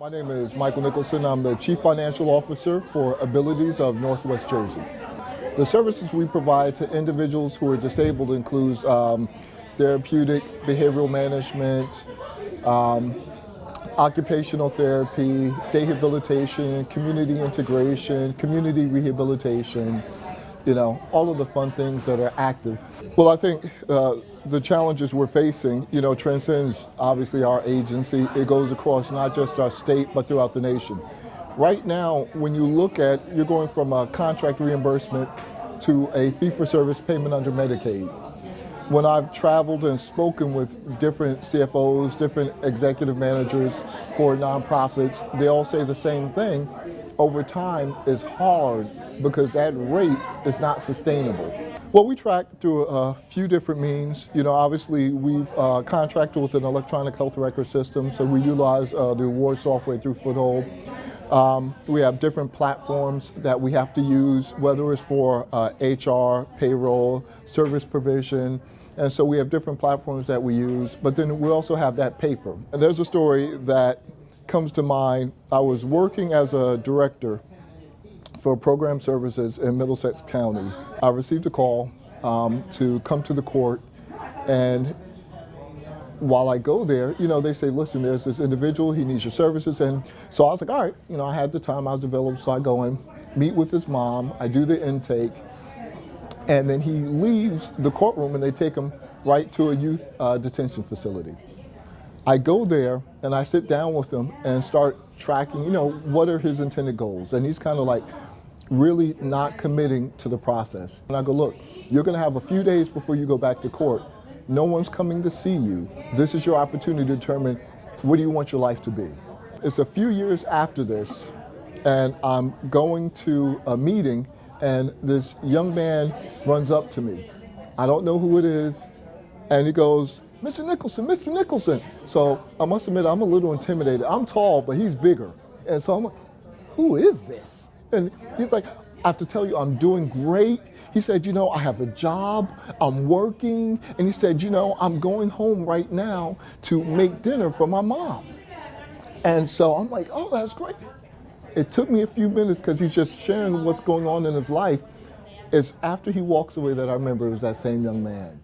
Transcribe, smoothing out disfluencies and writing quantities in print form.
My name is Michael Nicholson. I'm the Chief Financial Officer for Abilities of Northwest Jersey. The services we provide to individuals who are disabled includes therapeutic, behavioral management, occupational therapy, rehabilitation, community integration, community rehabilitation, all of the fun things that are active. Well, I think the challenges we're facing, transcends obviously our agency. It goes across not just our state, but throughout the nation. Right now, when you look at, you're going from a contract reimbursement to a fee-for-service payment under Medicaid. When I've traveled and spoken with different CFOs, different executive managers for nonprofits, they all say the same thing. Over time, it's hard because that rate is not sustainable. Well, we track through a few different means. Obviously, we've contracted with an electronic health record system, so we utilize the award software through Foothold. We have different platforms that we have to use, whether it's for HR, payroll, service provision. And so we have different platforms that we use, but then we also have that paper. And there's a story that comes to mind. I was working as a director for program services in Middlesex County. I received a call to come to the court, and while I go there, they say, listen, there's this individual, he needs your services. And so I was like, all right, I had the time, I was available, so I go in, meet with his mom, I do the intake, and then he leaves the courtroom and they take him right to a youth detention facility. I go there and I sit down with him and start tracking, what are his intended goals? And he's kind of like really not committing to the process. And I go, look, you're gonna have a few days before you go back to court. No one's coming to see you. This is your opportunity to determine what do you want your life to be. It's a few years after this, and I'm going to a meeting, and this young man runs up to me. I don't know who it is, and he goes, Mr. Nicholson, Mr. Nicholson. So I must admit, I'm a little intimidated. I'm tall, but he's bigger. And so I'm like, who is this? And he's like, I have to tell you, I'm doing great. He said, I have a job, I'm working. And he said, I'm going home right now to make dinner for my mom. And so I'm like, oh, that's great. It took me a few minutes because he's just sharing what's going on in his life. It's after he walks away that I remember it was that same young man.